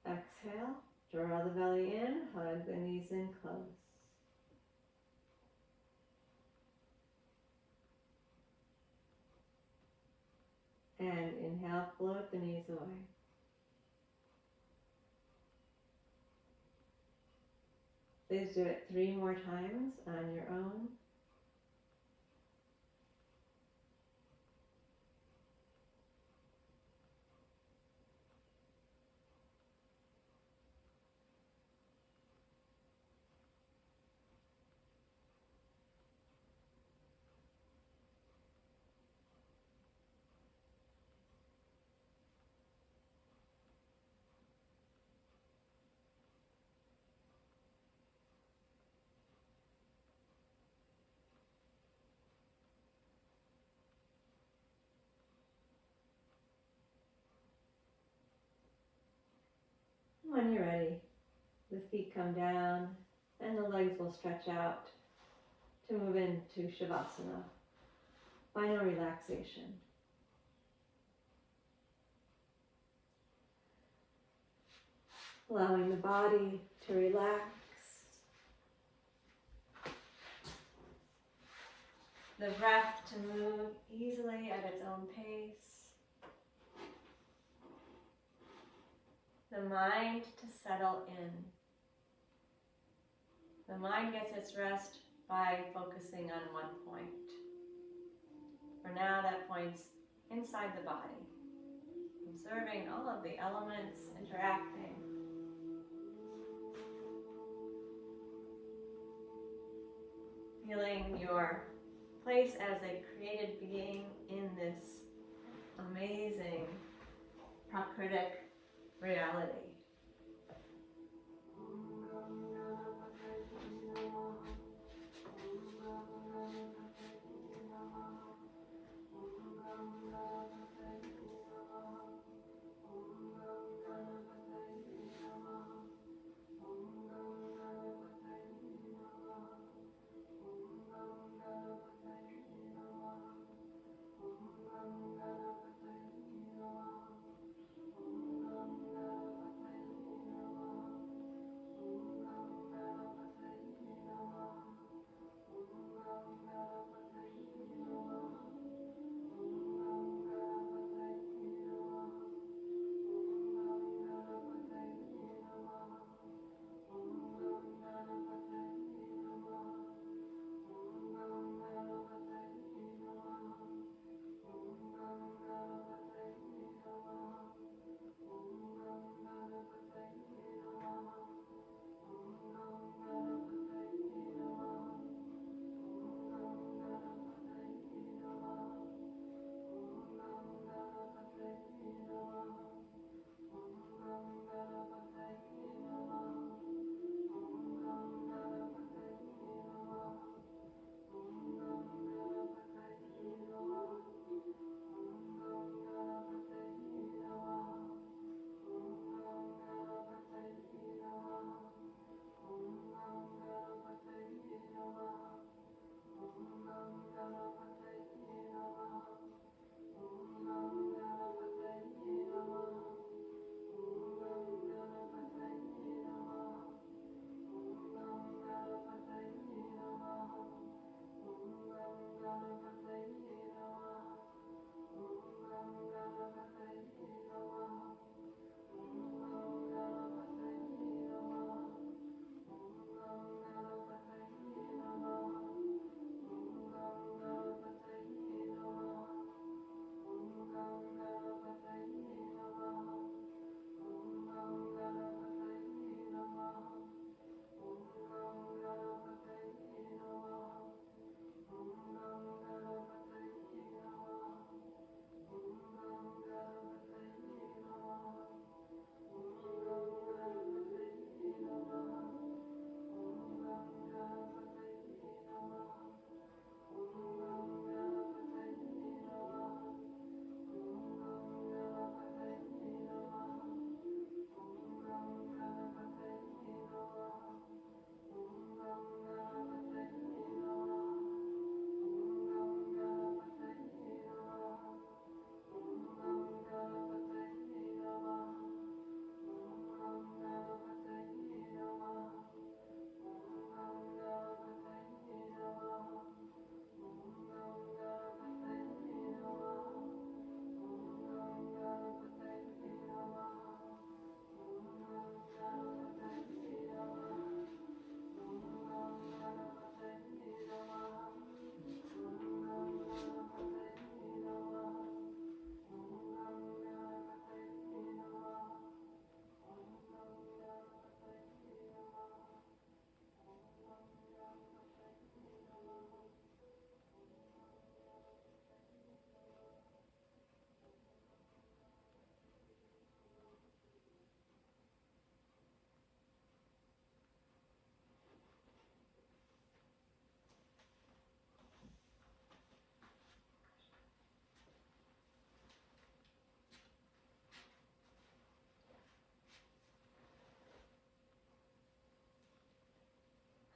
Exhale, draw the belly in, hug the knees in close. And inhale, float the knees away. Please do it 3 more times on your own. When you're ready, the feet come down and the legs will stretch out to move into Shavasana, final relaxation. Allowing the body to relax. The breath to move easily at its own pace. The mind to settle in. The mind gets its rest by focusing on one point. For now, that point's inside the body. observing all of the elements interacting. Feeling your place as a created being in this amazing Prakriti reality.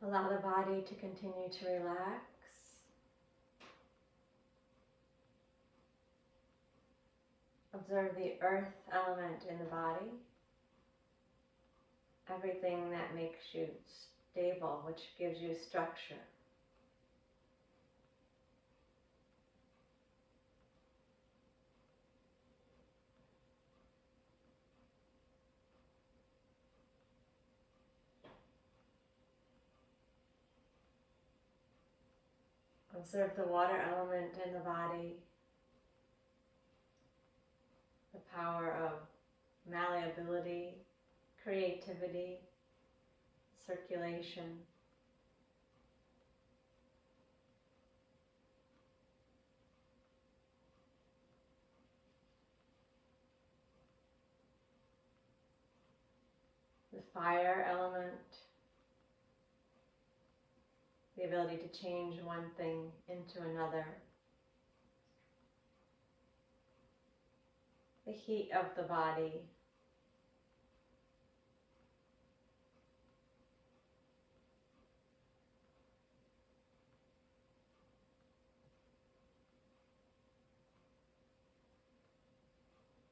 Allow the body to continue to relax. Observe the earth element in the body. Everything that makes you stable, which gives you structure. Observe the water element in the body, the power of malleability, creativity, circulation. The fire element, the ability to change one thing into another. The heat of the body.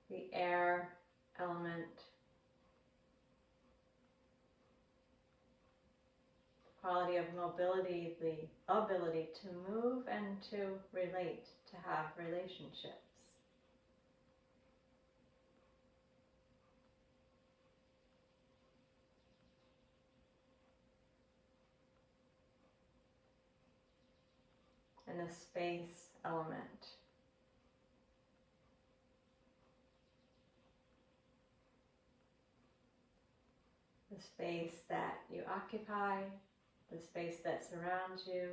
The air element. Quality of mobility, the ability to move and to relate, to have relationships. And the space element. The space that you occupy, the space that surrounds you,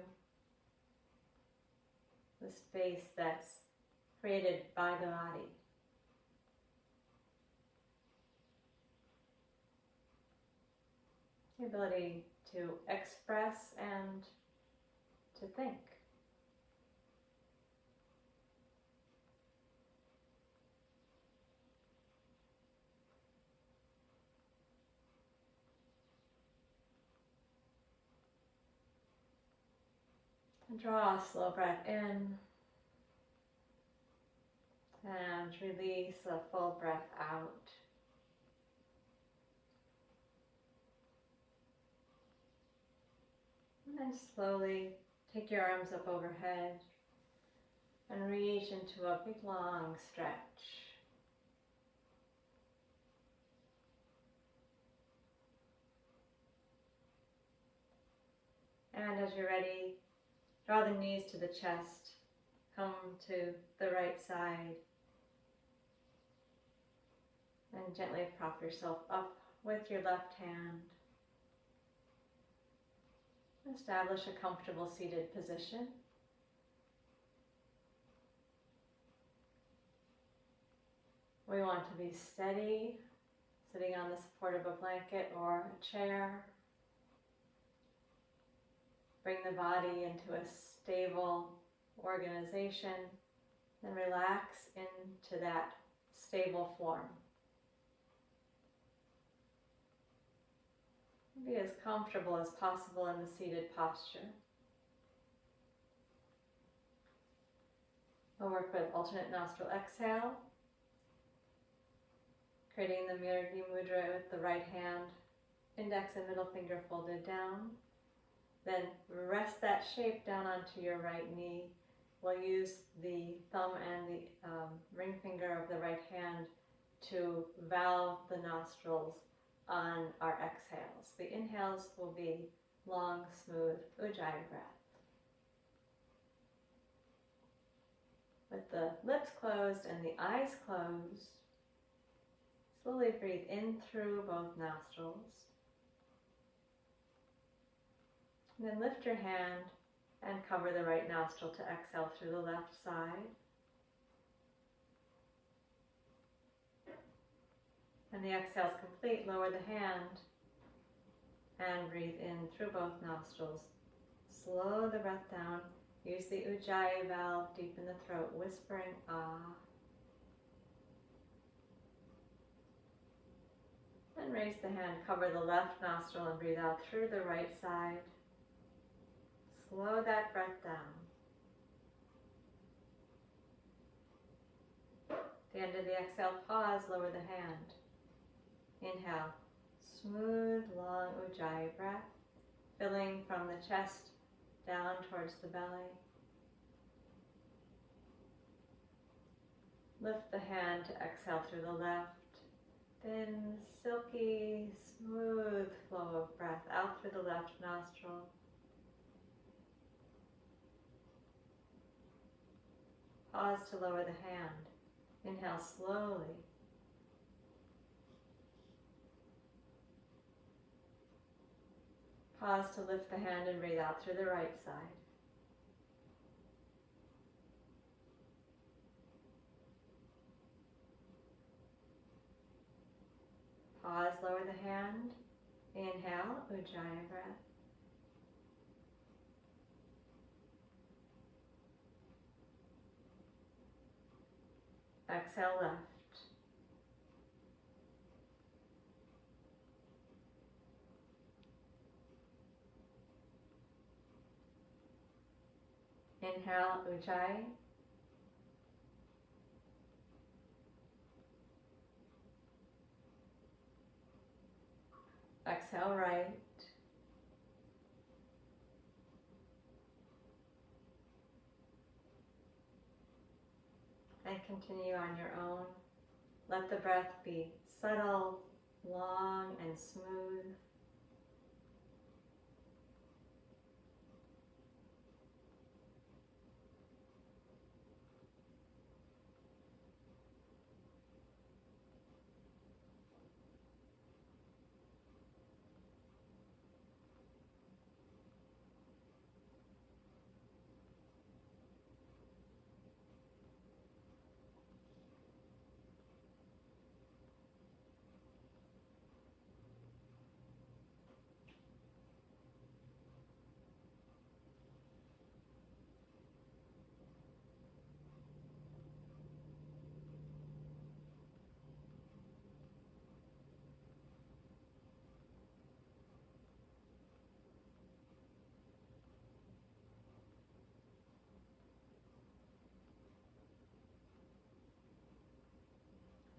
the space that's created by the body. The ability to express and to think. And draw a slow breath in and release a full breath out. And then slowly take your arms up overhead and reach into a big long stretch. And as you're ready, draw the knees to the chest, come to the right side, and gently prop yourself up with your left hand. Establish a comfortable seated position. We want to be steady, sitting on the support of a blanket or a chair. Bring the body into a stable organization, and relax into that stable form. Be as comfortable as possible in the seated posture. We'll work with alternate nostril exhale, creating the Mirgi Mudra with the right hand, index and middle finger folded down. Then rest that shape down onto your right knee. We'll use the thumb and the ring finger of the right hand to valve the nostrils on our exhales. The inhales will be long, smooth Ujjayi breath. With the lips closed and the eyes closed, slowly breathe in through both nostrils. And then lift your hand and cover the right nostril to exhale through the left side. And the exhale is complete, lower the hand and breathe in through both nostrils. Slow the breath down. Use the Ujjayi valve deep in the throat, whispering ah. Then raise the hand, cover the left nostril and breathe out through the right side. Slow that breath down. At the end of the exhale, pause, lower the hand. Inhale, smooth, long Ujjayi breath, filling from the chest down towards the belly. Lift the hand to exhale through the left. Thin, silky, smooth flow of breath out through the left nostril. Pause to lower the hand. Inhale slowly, Pause to lift the hand and breathe out through the right side. Pause, lower the hand. Inhale, Ujjayi breath. Exhale, left. Inhale, Ujjayi. Exhale, right. And continue on your own. Let the breath be subtle, long, and smooth.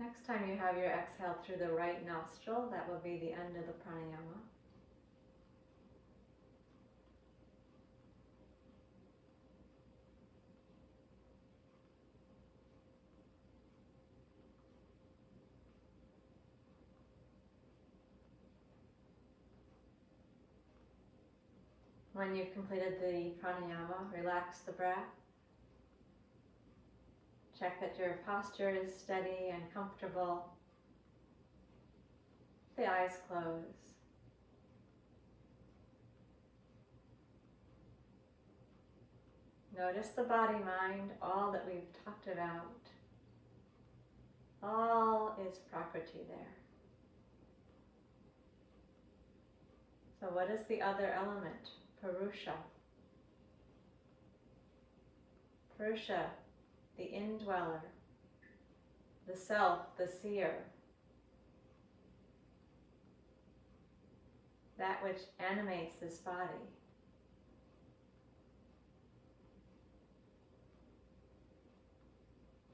Next time you have your exhale through the right nostril, that will be the end of the pranayama. When you've completed the pranayama, relax the breath. Check that your posture is steady and comfortable. The eyes close. Notice the body, mind, all that we've talked about. All is Prakriti there. So what is the other element? Purusha. Purusha, the indweller, the self, the seer, that which animates this body.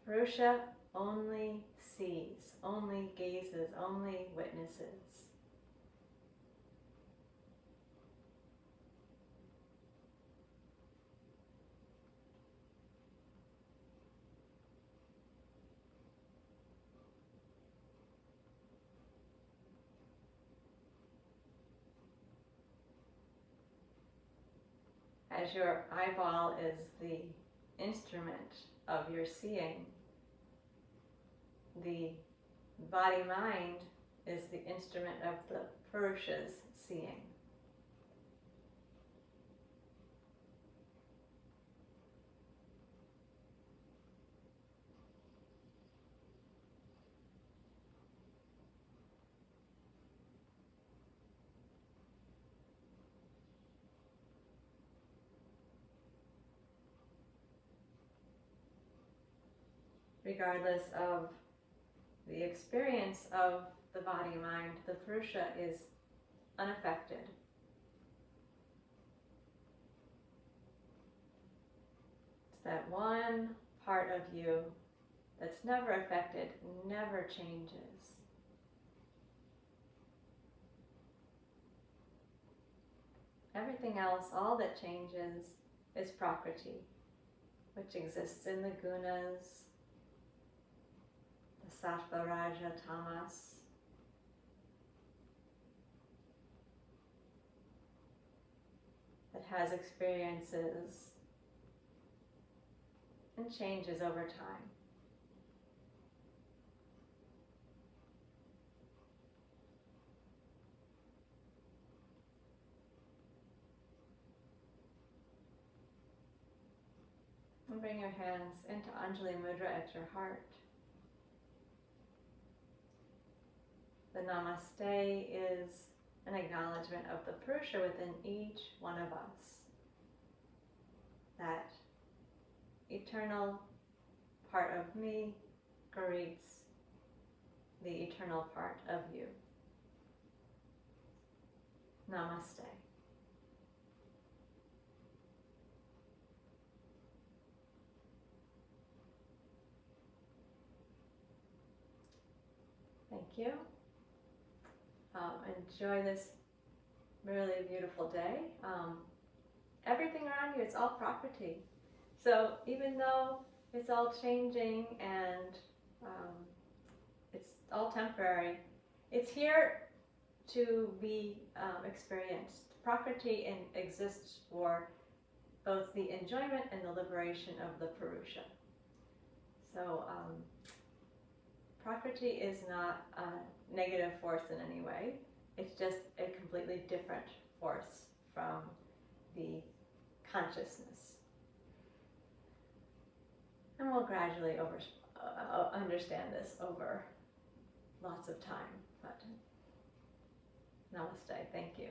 Purusha only sees, only gazes, only witnesses. As your eyeball is the instrument of your seeing, the body-mind is the instrument of the Purusha's seeing. Regardless of the experience of the body-mind, the Purusha is unaffected. It's that one part of you that's never affected, never changes. Everything else, all that changes, is Prakriti, which exists in the gunas, the sattva, raja, tamas. That has experiences and changes over time. bring your hands into Anjali Mudra at your heart. The Namaste is an acknowledgement of the Purusha within each one of us. That eternal part of me greets the eternal part of you. Namaste. Thank you. Enjoy this really beautiful day. Everything around you, it's all Prakriti. So even though it's all changing and it's all temporary, it's here to be experienced. Prakriti exists for both the enjoyment and the liberation of the Purusha. So Prakriti is not a negative force in any way. It's just a completely different force from the consciousness. And we'll gradually understand this over lots of time. But namaste. Thank you.